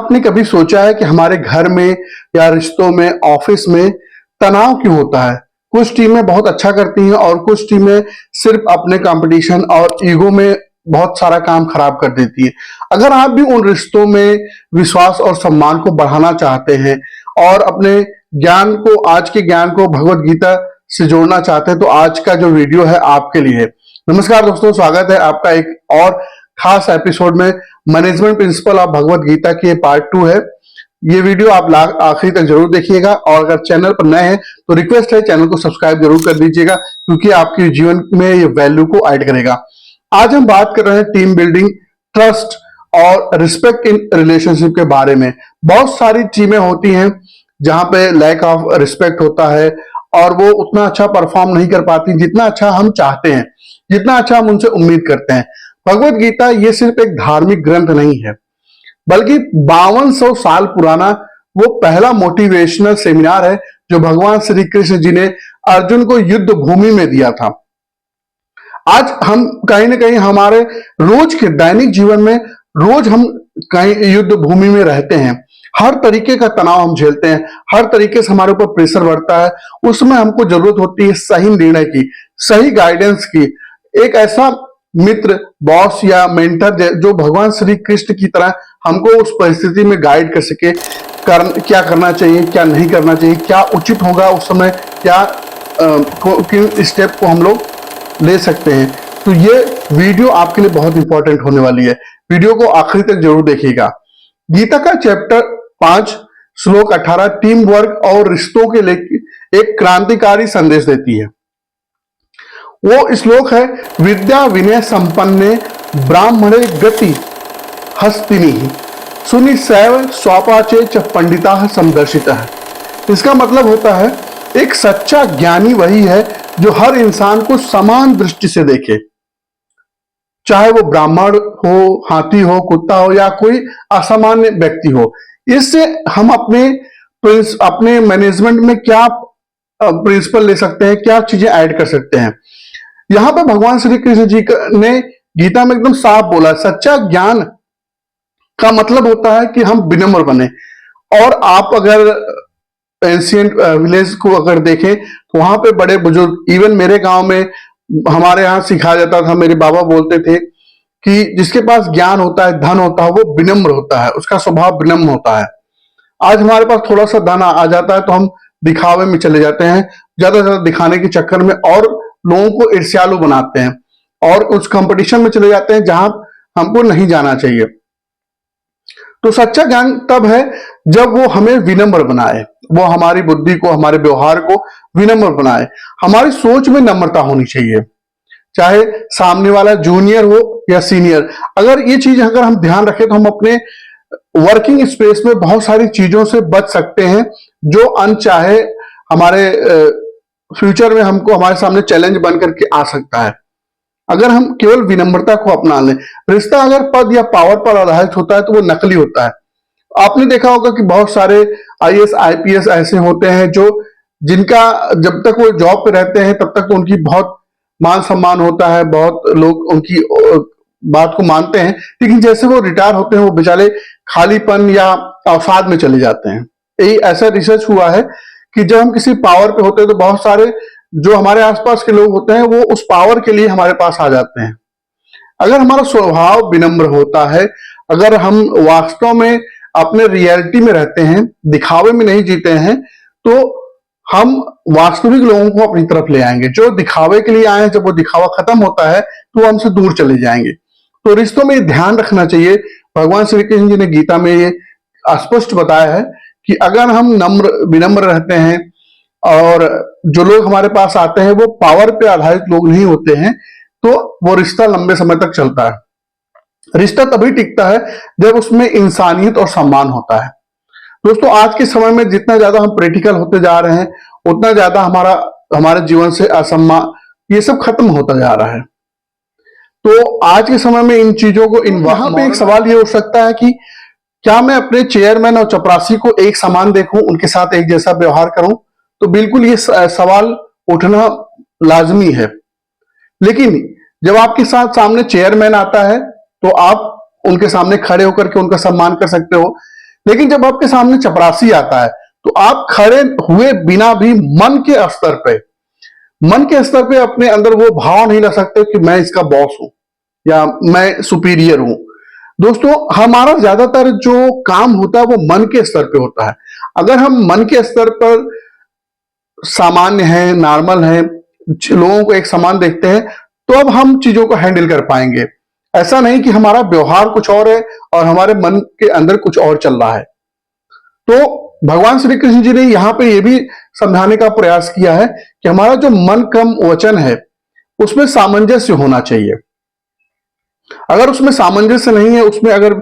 आपने कभी सोचा है कि हमारे घर में या रिश्तों में, ऑफिस में तनाव क्यों होता है? कुछ टीमें बहुत अच्छा करती हैं और कुछ टीमें सिर्फ अपने कंपटीशन और ईगो में बहुत सारा काम खराब कर देती है। अगर आप भी उन रिश्तों में विश्वास और सम्मान को बढ़ाना चाहते हैं और अपने ज्ञान को, आज के ज्ञान को भगवत गीता से जोड़ना चाहते हैं, तो आज का जो वीडियो है आपके लिए है। नमस्कार दोस्तों, स्वागत है आपका एक और खास एपिसोड में। Management principle of Bhagavad Gita की पार्ट 2 है। ये वीडियो आप आखिरी तक जरूर देखिएगा और अगर चैनल पर नए हैं तो रिक्वेस्ट है चैनल को सब्सक्राइब जरूर कर दीजिएगा, क्योंकि आपके जीवन में ये वैल्यू को ऐड करेगा। आज हम बात कर रहे हैं टीम बिल्डिंग, ट्रस्ट और रिस्पेक्ट इन रिलेशनशिप के बारे में। बहुत सारी टीमें होती हैं जहां पे लैक ऑफ रिस्पेक्ट होता है और वो उतना अच्छा परफॉर्म नहीं कर पाती जितना अच्छा हम चाहते हैं, जितना अच्छा हम उनसे उम्मीद करते हैं। भगवत गीता ये सिर्फ एक धार्मिक ग्रंथ नहीं है, बल्कि 5200 साल पुराना वो पहला मोटिवेशनल सेमिनार है जो भगवान श्री कृष्ण जी ने अर्जुन को युद्ध भूमि में दिया था। आज हम कहीं ना कहीं हमारे रोज के दैनिक जीवन में रोज हम कहीं युद्ध भूमि में रहते हैं। हर तरीके का तनाव हम झेलते हैं, हर तरीके से हमारे ऊपर प्रेशर बढ़ता है। उसमें हमको जरूरत होती है सही निर्णय की, सही गाइडेंस की, एक ऐसा मित्र, बॉस या मेंटर जो भगवान श्री कृष्ण की तरह हमको उस परिस्थिति में गाइड कर सके। क्या करना चाहिए, क्या नहीं करना चाहिए, क्या उचित होगा उस समय, क्या किन स्टेप को हम लोग ले सकते हैं। तो ये वीडियो आपके लिए बहुत इंपॉर्टेंट होने वाली है। वीडियो को आखिरी तक जरूर देखिएगा। गीता का चैप्टर 5 श्लोक 18 टीम वर्क और रिश्तों के लिए एक क्रांतिकारी संदेश देती है। वो श्लोक है, विद्या विनय संपन्ने ब्राह्मणे गति हस्तिनी सुनि सैव स्वापाचे च पंडिता समदर्शिता है। इसका मतलब होता है एक सच्चा ज्ञानी वही है जो हर इंसान को समान दृष्टि से देखे, चाहे वो ब्राह्मण हो, हाथी हो, कुत्ता हो या कोई असामान्य व्यक्ति हो। इससे हम अपने मैनेजमेंट में क्या प्रिंसिपल ले सकते हैं, क्या चीजें ऐड कर सकते हैं। यहां पर भगवान श्री कृष्ण जी ने गीता में एकदम साफ बोला, सच्चा ज्ञान का मतलब होता है कि हम विनम्र बने। और आप अगर एंशिएंट विलेज को अगर देखें तो वहां पे बड़े बुजुर्ग, इवन मेरे गांव में हमारे यहाँ सिखाया जाता था, मेरे बाबा बोलते थे कि जिसके पास ज्ञान होता है, धन होता है, वो विनम्र होता है, उसका स्वभाव विनम्र होता है। आज हमारे पास थोड़ा सा धन आ जाता है तो हम दिखावे में चले जाते हैं, ज्यादा से ज्यादा दिखाने के चक्कर में, और लोगों को ईर्ष्यालु बनाते हैं और उस कंपटीशन में चले जाते हैं जहां हमको नहीं जाना चाहिए। तो सच्चा ज्ञान तब है जब वो हमें विनम्र बनाए, वो हमारी बुद्धि को, हमारे व्यवहार को विनम्र बनाए। हमारी सोच में नम्रता होनी चाहिए, चाहे सामने वाला जूनियर हो या सीनियर। अगर ये चीज अगर हम ध्यान रखें तो हम अपने वर्किंग स्पेस में बहुत सारी चीजों से बच सकते हैं जो अनचाहे हमारे फ्यूचर में हमको हमारे सामने चैलेंज बन करके आ सकता है, अगर हम केवल विनम्रता को अपना लें। रिश्ता अगर पद या पावर पर आधारित होता है तो वो नकली होता है। आपने देखा होगा कि बहुत सारे आईएएस आईपीएस ऐसे होते हैं जो जिनका जब तक वो जॉब पे रहते हैं तब तक तो उनकी बहुत मान सम्मान होता है, बहुत लोग उनकी बात को मानते हैं, लेकिन जैसे वो रिटायर होते हैं वो बेचारे खालीपन या अवसाद में चले जाते हैं। यही ऐसा रिसर्च हुआ है कि जब हम किसी पावर पे होते हैं तो बहुत सारे जो हमारे आसपास के लोग होते हैं वो उस पावर के लिए हमारे पास आ जाते हैं। अगर हमारा स्वभाव विनम्र होता है, अगर हम वास्तव में अपने रियलिटी में रहते हैं, दिखावे में नहीं जीते हैं, तो हम वास्तविक लोगों को अपनी तरफ ले आएंगे। जो दिखावे के लिए आए हैं, जब वो दिखावा खत्म होता है तो वो हमसे दूर चले जाएंगे। तो रिश्तों में ध्यान रखना चाहिए। भगवान श्री कृष्ण जी ने गीता में ये स्पष्ट बताया है कि अगर हम विनम्र रहते हैं और जो लोग हमारे पास आते हैं वो पावर पे आधारित लोग नहीं होते हैं, तो वो रिश्ता लंबे समय तक चलता है। रिश्ता तभी टिकता है जब उसमें इंसानियत और सम्मान होता है। दोस्तों, आज के समय में जितना ज्यादा हम प्रैक्टिकल होते जा रहे हैं उतना ज्यादा हमारे जीवन से असम्मान ये सब खत्म होता जा रहा है। तो आज के समय में इन चीजों को वहां पे एक सवाल ये उठ सकता है कि क्या मैं अपने चेयरमैन और चपरासी को एक समान देखूं, उनके साथ एक जैसा व्यवहार करूं? तो बिल्कुल ये सवाल उठना लाजमी है। लेकिन जब आपके साथ सामने चेयरमैन आता है तो आप उनके सामने खड़े होकर के उनका सम्मान कर सकते हो। लेकिन जब आपके सामने चपरासी आता है तो आप खड़े हुए बिना भी मन के स्तर पे अपने अंदर वो भाव नहीं ला सकते कि मैं इसका बॉस हूं या मैं सुपीरियर हूं। दोस्तों, हमारा ज्यादातर जो काम होता है वो मन के स्तर पे होता है। अगर हम मन के स्तर पर सामान्य है, नॉर्मल है, लोगों को एक समान देखते हैं, तो अब हम चीजों को हैंडल कर पाएंगे। ऐसा नहीं कि हमारा व्यवहार कुछ और है और हमारे मन के अंदर कुछ और चल रहा है। तो भगवान श्री कृष्ण जी ने यहाँ पे ये भी समझाने का प्रयास किया है कि हमारा जो मन कम वचन है उसमें सामंजस्य होना चाहिए। अगर उसमें सामंजस्य नहीं है, उसमें अगर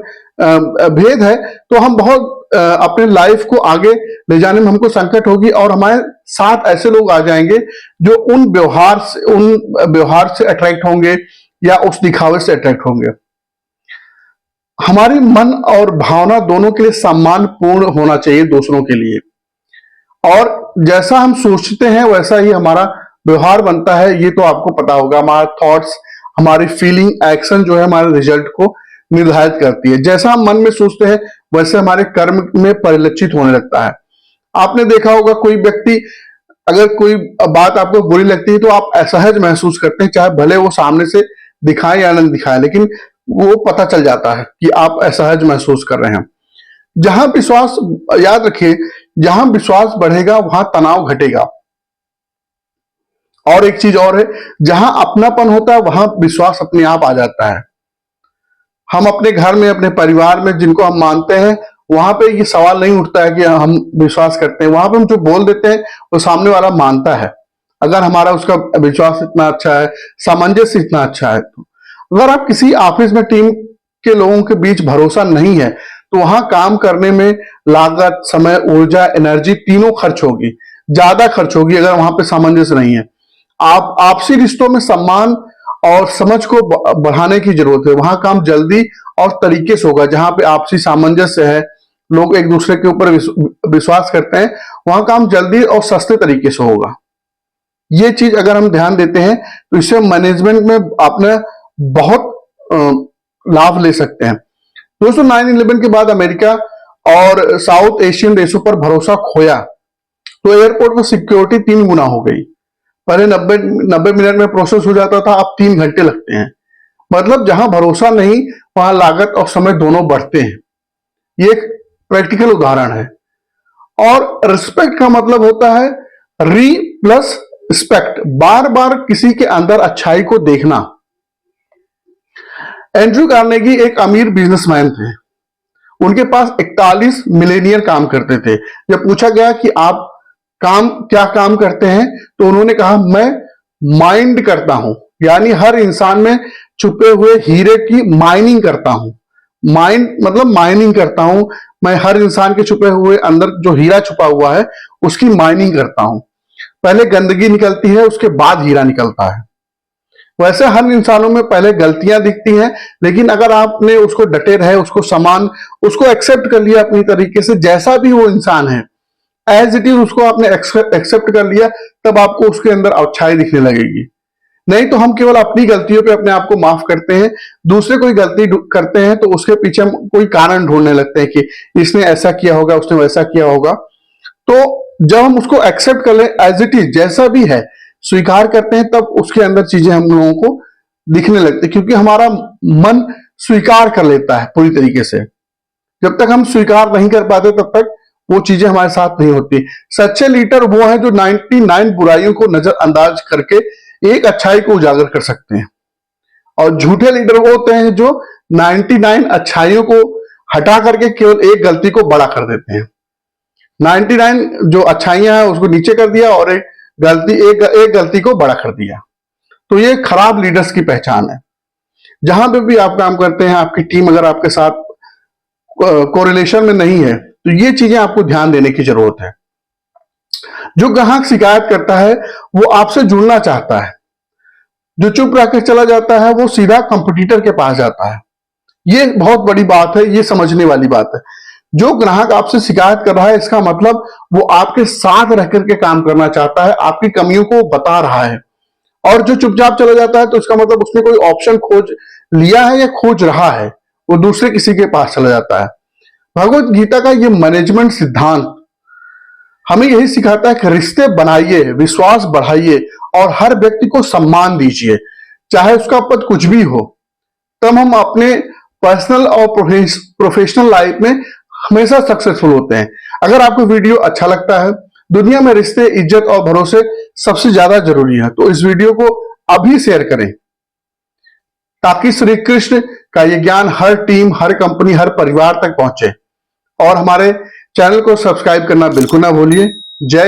भेद है, तो हम बहुत अपने लाइफ को आगे ले जाने में हमको संकट होगी और हमारे साथ ऐसे लोग आ जाएंगे जो उन व्यवहार से अट्रैक्ट होंगे या उस दिखावे से अट्रैक्ट होंगे। हमारी मन और भावना दोनों के लिए सम्मान पूर्ण होना चाहिए, दूसरों के लिए। और जैसा हम सोचते हैं वैसा ही हमारा व्यवहार बनता है, ये तो आपको पता होगा। हमारे थॉट्स, हमारी फीलिंग, एक्शन जो है हमारे रिजल्ट को निर्धारित करती है। जैसा हम मन में सोचते हैं वैसे हमारे कर्म में परिलक्षित होने लगता है। आपने देखा होगा, कोई व्यक्ति अगर कोई बात आपको बुरी लगती है तो आप असहज महसूस करते हैं, चाहे भले वो सामने से दिखाए या न दिखाए, लेकिन वो पता चल जाता है कि आप असहज महसूस कर रहे हैं। जहां विश्वास, याद रखिए, जहां विश्वास बढ़ेगा वहां तनाव घटेगा। और एक चीज और है, जहां अपनापन होता है वहां विश्वास अपने आप आ जाता है। हम अपने घर में, अपने परिवार में जिनको हम मानते हैं, वहां पे ये सवाल नहीं उठता है कि हम विश्वास करते हैं। वहां पे हम जो बोल देते हैं वो सामने वाला मानता है, अगर हमारा उसका विश्वास इतना अच्छा है, सामंजस्य इतना अच्छा है। तो अगर आप किसी ऑफिस में टीम के लोगों के बीच भरोसा नहीं है तो वहां काम करने में लागत, समय, ऊर्जा, एनर्जी तीनों खर्च होगी, ज्यादा खर्च होगी अगर वहां पे सामंजस्य नहीं है। आप आपसी रिश्तों में सम्मान और समझ को बढ़ाने की जरूरत है। वहां काम जल्दी और तरीके से होगा। जहां पे आपसी सामंजस्य है, लोग एक दूसरे के ऊपर विश्वास करते हैं, वहां काम जल्दी और सस्ते तरीके से होगा। ये चीज अगर हम ध्यान देते हैं तो इससे मैनेजमेंट में अपने बहुत लाभ ले सकते हैं। दोस्तों, 9/11 के बाद अमेरिका और साउथ एशियन देशों पर भरोसा खोया तो एयरपोर्ट में सिक्योरिटी 3 गुना हो गई। पहले 90 मिनट में प्रोसेस हो जाता था, अब 3 घंटे लगते हैं। मतलब जहां भरोसा नहीं वहां लागत और समय दोनों बढ़ते हैं। ये एक प्रैक्टिकल उदाहरण है। और रिस्पेक्ट का मतलब होता है री प्लस रिस्पेक्ट, बार बार किसी के अंदर अच्छाई को देखना। एंड्रयू कार्नेगी एक अमीर बिजनेसमैन थे। उनके पास 41 मिलेनियर काम करते थे। जब पूछा गया कि आप क्या काम करते हैं, तो उन्होंने कहा, मैं माइंड करता हूं, यानी हर इंसान में छुपे हुए हीरे की माइनिंग करता हूं। माइंड मतलब माइनिंग करता हूं, मैं हर इंसान के छुपे हुए अंदर जो हीरा छुपा हुआ है उसकी माइनिंग करता हूं। पहले गंदगी निकलती है, उसके बाद हीरा निकलता है। वैसे हर इंसानों में पहले गलतियां दिखती हैं, लेकिन अगर आपने उसको डटे रहे, उसको एक्सेप्ट कर लिया अपनी तरीके से, जैसा भी वो इंसान है एज इट इज उसको आपने एक्सेप्ट कर लिया, तब आपको उसके अंदर अच्छाई दिखने लगेगी। नहीं तो हम केवल अपनी गलतियों पे अपने आप को माफ करते हैं, दूसरे कोई गलती करते हैं तो उसके पीछे हम कोई कारण ढूंढने लगते हैं कि इसने ऐसा किया होगा, उसने वैसा किया होगा। तो जब हम उसको एक्सेप्ट कर ले एज इट इज, जैसा भी है, स्वीकार करते हैं, तब उसके अंदर चीजें हम लोगों को दिखने लगती है, क्योंकि हमारा मन स्वीकार कर लेता है पूरी तरीके से। जब तक हम स्वीकार नहीं कर पाते तब तक वो चीजें हमारे साथ नहीं होती। सच्चे लीडर वो है जो 99 बुराइयों को नजरअंदाज करके एक अच्छाई को उजागर कर सकते हैं, और झूठे लीडर वो होते हैं जो 99 अच्छाइयों को हटा करके केवल एक गलती को बड़ा कर देते हैं। 99 जो अच्छाइयां हैं उसको नीचे कर दिया और एक गलती को बड़ा कर दिया। तो ये खराब लीडर्स की पहचान है। जहां पे भी आप काम करते हैं, आपकी टीम अगर आपके साथ कोरिलेशन में नहीं है, तो ये चीजें आपको ध्यान देने की जरूरत है। जो ग्राहक शिकायत करता है वो आपसे जुड़ना चाहता है, जो चुप रहकर चला जाता है वो सीधा कंपटीटर के पास जाता है। ये बहुत बड़ी बात है, ये समझने वाली बात है। जो ग्राहक आपसे शिकायत कर रहा है, इसका मतलब वो आपके साथ रह करके काम करना चाहता है, आपकी कमियों को बता रहा है। और जो चुपचाप चला जाता है तो इसका मतलब उसने कोई ऑप्शन खोज लिया है या खोज रहा है, वो दूसरे किसी के पास चला जाता है। भगवत गीता का ये मैनेजमेंट सिद्धांत हमें यही सिखाता है कि रिश्ते बनाइए, विश्वास बढ़ाइए और हर व्यक्ति को सम्मान दीजिए, चाहे उसका पद कुछ भी हो। तब हम अपने पर्सनल और प्रोफेशनल लाइफ में हमेशा सक्सेसफुल होते हैं। अगर आपको वीडियो अच्छा लगता है, दुनिया में रिश्ते, इज्जत और भरोसे सबसे ज्यादा जरूरी है, तो इस वीडियो को अभी शेयर करें ताकि श्री कृष्ण का ये ज्ञान हर टीम, हर कंपनी, हर परिवार तक पहुंचे। और हमारे चैनल को सब्सक्राइब करना बिल्कुल ना भूलिए। जय